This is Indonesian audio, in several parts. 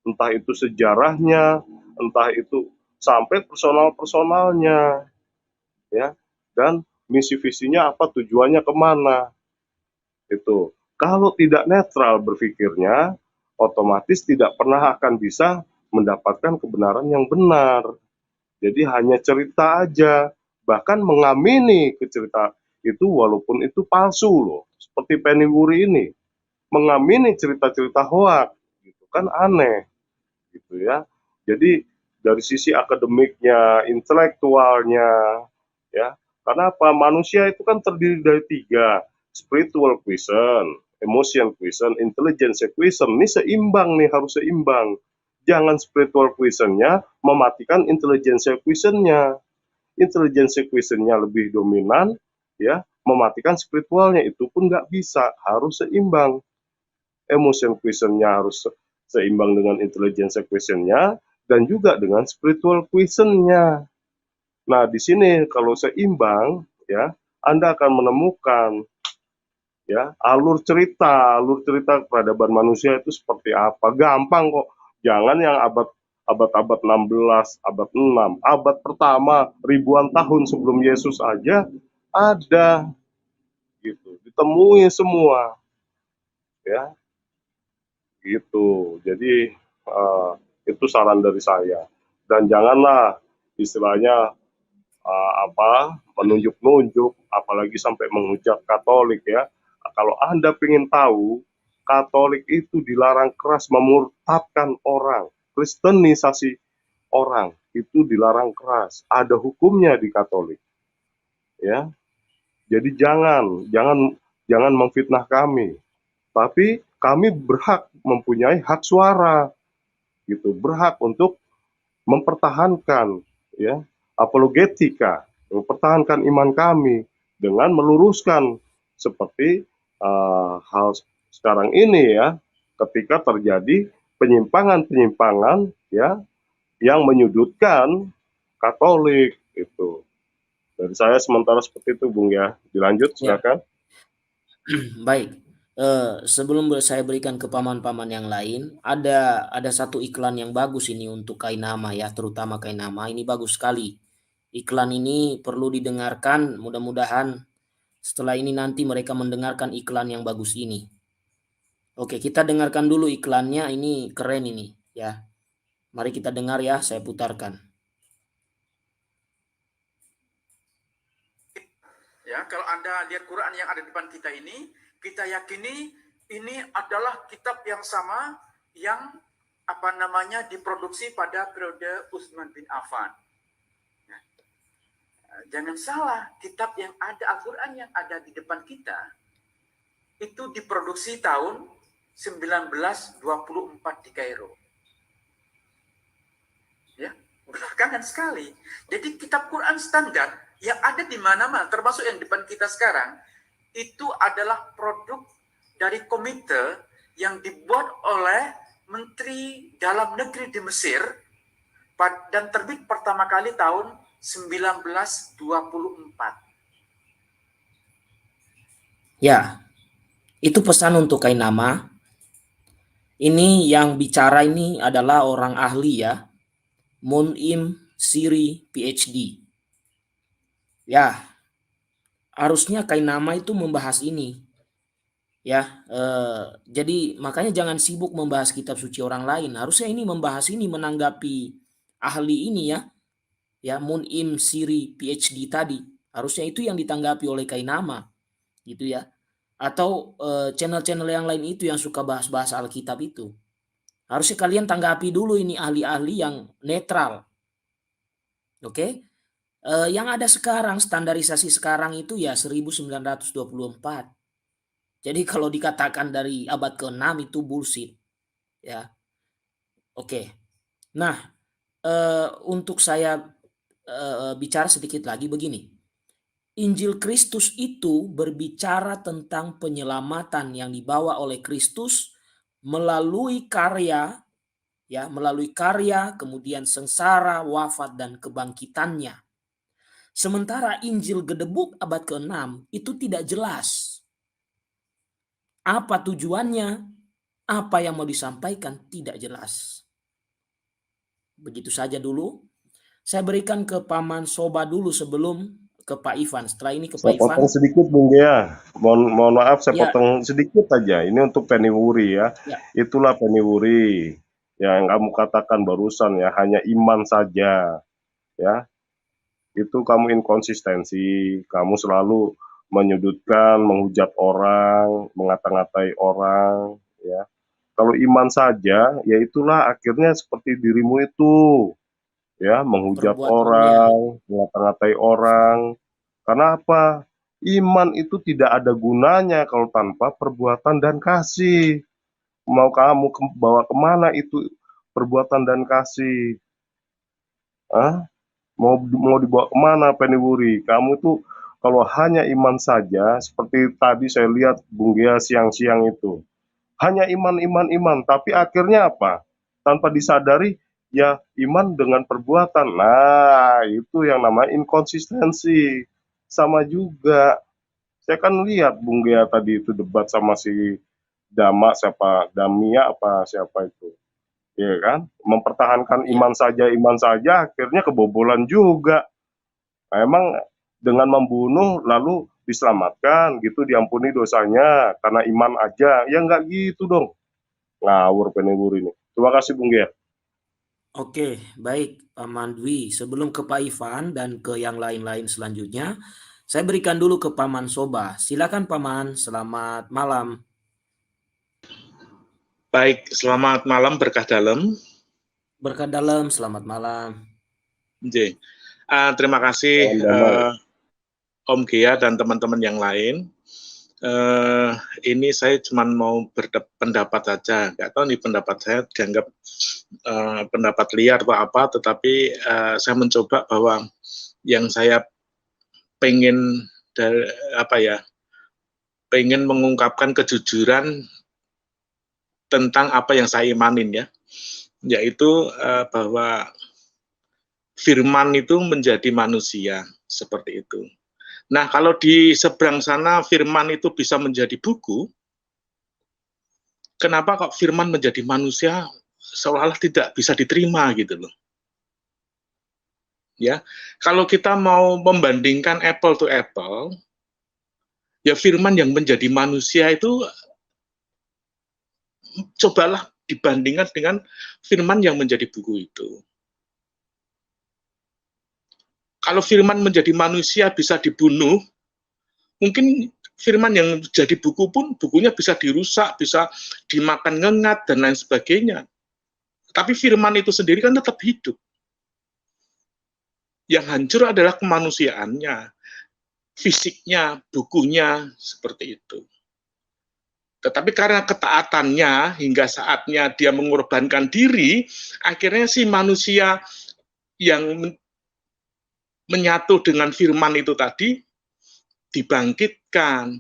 entah itu sejarahnya, entah itu sampai personal-personalnya, ya. Dan misi visinya apa, tujuannya kemana, itu. Kalau tidak netral berpikirnya, otomatis tidak pernah akan bisa mendapatkan kebenaran yang benar. Jadi hanya cerita aja, bahkan mengamini ke cerita itu walaupun itu palsu loh. Seperti Penny Wuri ini, mengamini cerita-cerita hoak, gitu kan aneh, gitu ya. Jadi dari sisi akademiknya, intelektualnya, ya. Karena apa? Manusia itu kan terdiri dari tiga, spiritual question, emotion question, intelligence question. Ini seimbang nih, harus seimbang. Jangan spiritual questionnya mematikan intelligence questionnya. Intelligence questionnya lebih dominan, ya, mematikan spiritualnya, itu pun nggak bisa, harus seimbang. Emotion questionnya harus seimbang dengan intelligence questionnya dan juga dengan spiritual questionnya. Nah, di sini kalau seimbang, ya, Anda akan menemukan, ya, alur cerita peradaban manusia itu seperti apa. Gampang kok. Jangan yang abad 16, abad 6, abad pertama ribuan tahun sebelum Yesus aja ada, gitu. Ditemui semua, ya, gitu. Jadi itu saran dari saya. Dan janganlah istilahnya menunjuk-nunjuk, apalagi sampai menghujat Katolik, ya. Kalau Anda ingin tahu, Katolik itu dilarang keras memurtadkan orang, kristenisasi orang itu dilarang keras. Ada hukumnya di Katolik, ya. Jadi jangan memfitnah kami. Tapi kami berhak mempunyai hak suara, gitu. Berhak untuk mempertahankan, ya, apologetika, mempertahankan iman kami dengan meluruskan seperti hal sekarang ini, ya, ketika terjadi penyimpangan-penyimpangan, ya, yang menyudutkan Katolik itu. Dari saya sementara seperti itu, Bung, ya. Dilanjut, Ya, silakan. baik. Sebelum saya berikan ke paman-paman yang lain, ada satu iklan yang bagus ini untuk Kainama ya, terutama Kainama. Ini bagus sekali. Iklan ini perlu didengarkan, mudah-mudahan setelah ini nanti mereka mendengarkan iklan yang bagus ini. Oke, kita dengarkan dulu iklannya, ini keren ini ya. Mari kita dengar ya, saya putarkan. Ya, kalau Anda lihat Quran yang ada di depan kita ini, kita yakini ini adalah kitab yang sama yang diproduksi pada periode Utsman bin Affan. Nah, jangan salah, kitab yang ada, Al-Quran yang ada di depan kita itu diproduksi tahun 1924 di Kairo. Ya, belakangan sekali. Jadi kitab Quran standar yang ada di mana-mana, termasuk yang depan kita sekarang, itu adalah produk dari komite yang dibuat oleh Menteri Dalam Negeri di Mesir dan terbit pertama kali tahun 1924. Ya, itu pesan untuk Kainama. Ini yang bicara ini adalah orang ahli ya, Mun'im Siri PhD. Ya, harusnya Kainama itu membahas ini. Ya, jadi makanya jangan sibuk membahas kitab suci orang lain. Harusnya ini membahas ini, menanggapi ahli ini ya, Mun'im Siri PhD tadi. Harusnya itu yang ditanggapi oleh Kainama, gitu ya. Atau channel-channel yang lain itu yang suka bahas-bahas Alkitab itu. Harusnya kalian tanggapi dulu ini ahli-ahli yang netral. Oke? Yang ada sekarang, standarisasi sekarang itu ya 1924. Jadi kalau dikatakan dari abad ke-6 itu bullshit. Ya. Oke. Nah, untuk saya bicara sedikit lagi begini. Injil Kristus itu berbicara tentang penyelamatan yang dibawa oleh Kristus melalui karya, kemudian sengsara, wafat dan kebangkitannya. Sementara Injil Gedebuk abad ke-6 itu tidak jelas. Apa tujuannya? Apa yang mau disampaikan tidak jelas. Begitu saja dulu. Saya berikan ke Paman Soba dulu sebelum ke Pak Ivan. Setelah ini ke Pak Saya potong Ivan. sedikit Bung Gea. Mohon maaf saya Ya, potong sedikit aja. Ini untuk Penny Wuri ya. ya. Itulah Penny Wuri yang kamu katakan barusan ya, hanya iman saja ya. Itu kamu inkonsistensi, kamu selalu menyudutkan, menghujat orang, mengata-ngatai orang ya. Kalau iman saja, ya itulah akhirnya seperti dirimu itu ya, menghujat Perbuatannya. orang, mengata-ngatai orang. Karena apa? Iman itu tidak ada gunanya kalau tanpa perbuatan dan kasih. Mau kamu bawa kemana itu perbuatan dan kasih? Ah, mau dibawa kemana Penny Wuri? Kamu itu kalau hanya iman saja, seperti tadi saya lihat Bung Gia siang-siang itu, hanya iman, iman, iman, tapi akhirnya apa? Tanpa disadari, ya iman dengan perbuatan. Nah, itu yang namanya inkonsistensi. Sama juga, saya kan lihat Bung Gea tadi itu debat sama si Dama, siapa, Damia apa siapa itu. Ya kan? Mempertahankan Ya. iman saja, akhirnya kebobolan juga. Nah, emang dengan membunuh lalu diselamatkan gitu, diampuni dosanya karena iman aja. Ya nggak gitu dong. Ngawur penebur ini. Terima kasih Bung Gia. Oke, baik Paman Dwi. Sebelum ke Pak Ivan dan ke yang lain-lain selanjutnya, saya berikan dulu ke Paman Soba. Silakan Paman, selamat malam. Baik, selamat malam berkah dalam. Berkah dalam, selamat malam. Terima kasih Om Gia dan teman-teman yang lain. Ini saya cuma mau berpendapat saja. Nggak tahu nih pendapat saya dianggap pendapat liar atau apa, tetapi saya mencoba bahwa yang saya pengen pengen mengungkapkan kejujuran tentang apa yang saya imanin ya, yaitu bahwa firman itu menjadi manusia, seperti itu. Nah, kalau di seberang sana firman itu bisa menjadi buku, kenapa kok firman menjadi manusia seolah-olah tidak bisa diterima gitu loh. Ya, kalau kita mau membandingkan apple to apple, ya firman yang menjadi manusia itu cobalah dibandingkan dengan firman yang menjadi buku itu. Kalau firman menjadi manusia bisa dibunuh, mungkin firman yang jadi buku pun bukunya bisa dirusak, bisa dimakan ngengat dan lain sebagainya. Tapi firman itu sendiri kan tetap hidup. Yang hancur adalah kemanusiaannya, fisiknya, bukunya, seperti itu. Tetapi karena ketaatannya hingga saatnya dia mengorbankan diri, akhirnya si manusia yang menyatu dengan firman itu tadi dibangkitkan,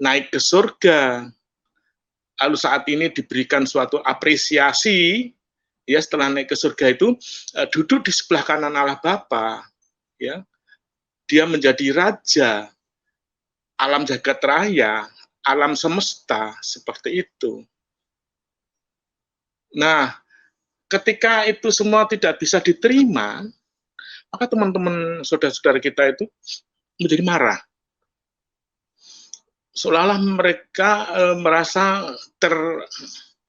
naik ke surga, lalu saat ini diberikan suatu apresiasi, ya setelah naik ke surga itu duduk di sebelah kanan Allah Bapa, ya dia menjadi raja alam jagat raya, alam semesta, seperti itu. Nah, ketika itu semua tidak bisa diterima, maka teman-teman saudara-saudara kita itu menjadi marah. Seolah-olah mereka merasa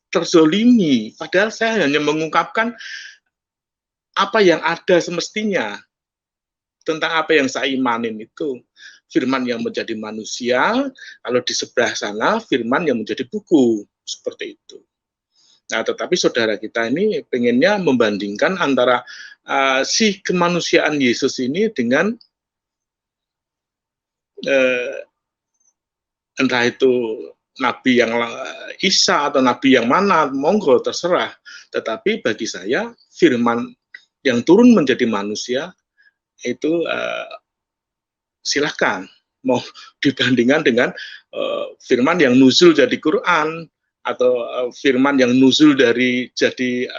terzolimi, padahal saya hanya mengungkapkan apa yang ada semestinya tentang apa yang saya imanin itu. Firman yang menjadi manusia, kalau di sebelah sana firman yang menjadi buku, seperti itu. Nah, tetapi saudara kita ini pengennya membandingkan antara si kemanusiaan Yesus ini dengan entah itu nabi yang Isa atau nabi yang mana, monggo terserah. Tetapi bagi saya firman yang turun menjadi manusia itu silahkan mau dibandingkan dengan firman yang nuzul jadi Quran atau firman yang nuzul dari jadi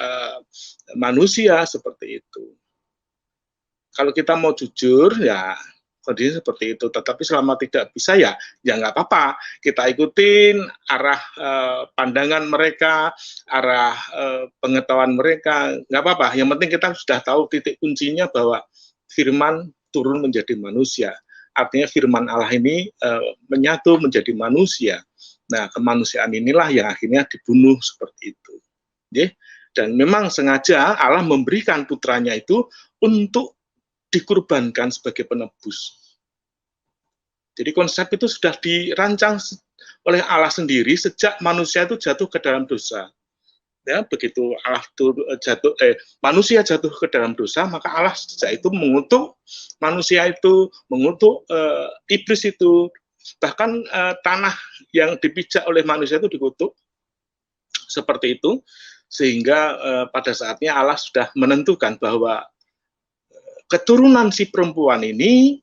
manusia, seperti itu. Kalau kita mau jujur ya kondisi seperti itu. Tetapi selama tidak bisa ya nggak apa-apa. Kita ikutin arah pandangan mereka, arah pengetahuan mereka, nggak apa-apa. Yang penting kita sudah tahu titik kuncinya bahwa firman turun menjadi manusia. Artinya firman Allah ini menyatu menjadi manusia. Nah, kemanusiaan inilah yang akhirnya dibunuh seperti itu. Dan memang sengaja Allah memberikan putranya itu untuk dikurbankan sebagai penebus. Jadi konsep itu sudah dirancang oleh Allah sendiri sejak manusia itu jatuh ke dalam dosa. Ya, begitu manusia jatuh ke dalam dosa, maka Allah sejak itu mengutuk manusia itu, mengutuk iblis itu, bahkan tanah yang dipijak oleh manusia itu dikutuk seperti itu, sehingga pada saatnya Allah sudah menentukan bahwa keturunan si perempuan ini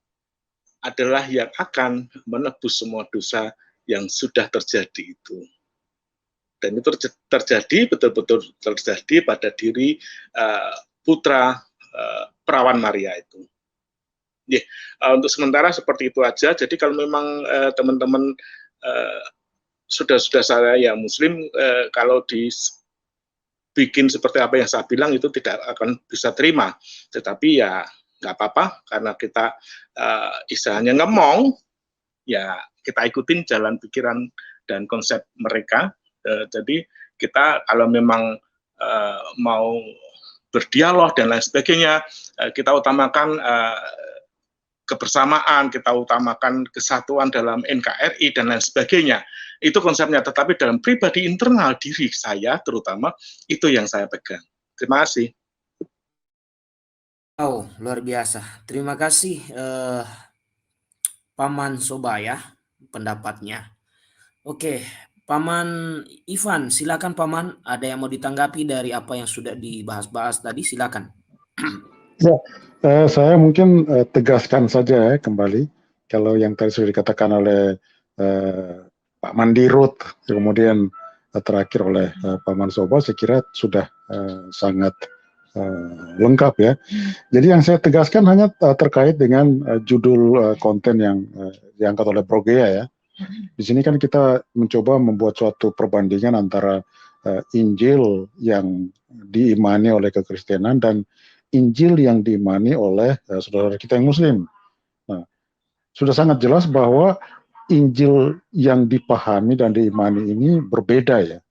adalah yang akan menebus semua dosa yang sudah terjadi itu. Dan itu terjadi, betul-betul terjadi pada diri putra perawan Maria itu. Untuk sementara seperti itu aja. Jadi kalau memang teman-teman saudara-saudara saya yang muslim, kalau dibikin seperti apa yang saya bilang itu tidak akan bisa terima. Tetapi ya nggak apa-apa, karena kita istilahnya ngemong, ya kita ikutin jalan pikiran dan konsep mereka. Jadi kita kalau memang mau berdialog dan lain sebagainya, kita utamakan kebersamaan, kita utamakan kesatuan dalam NKRI dan lain sebagainya. Itu konsepnya, tetapi dalam pribadi internal diri saya terutama, itu yang saya pegang. Terima kasih. Oh, luar biasa. Terima kasih Paman Soba ya pendapatnya. Oke, Paman Ivan, silakan Paman. Ada yang mau ditanggapi dari apa yang sudah dibahas-bahas tadi? Silakan. Ya, saya mungkin tegaskan saja kembali kalau yang tadi sudah dikatakan oleh Pak Mandirut, kemudian terakhir oleh Paman Soba, saya kira sudah sangat lengkap ya. Jadi yang saya tegaskan hanya terkait dengan judul konten yang diangkat oleh Progea ya. Di sini kan kita mencoba membuat suatu perbandingan antara Injil yang diimani oleh kekristenan dan Injil yang diimani oleh saudara kita yang Muslim. Nah, sudah sangat jelas bahwa Injil yang dipahami dan diimani ini berbeda ya.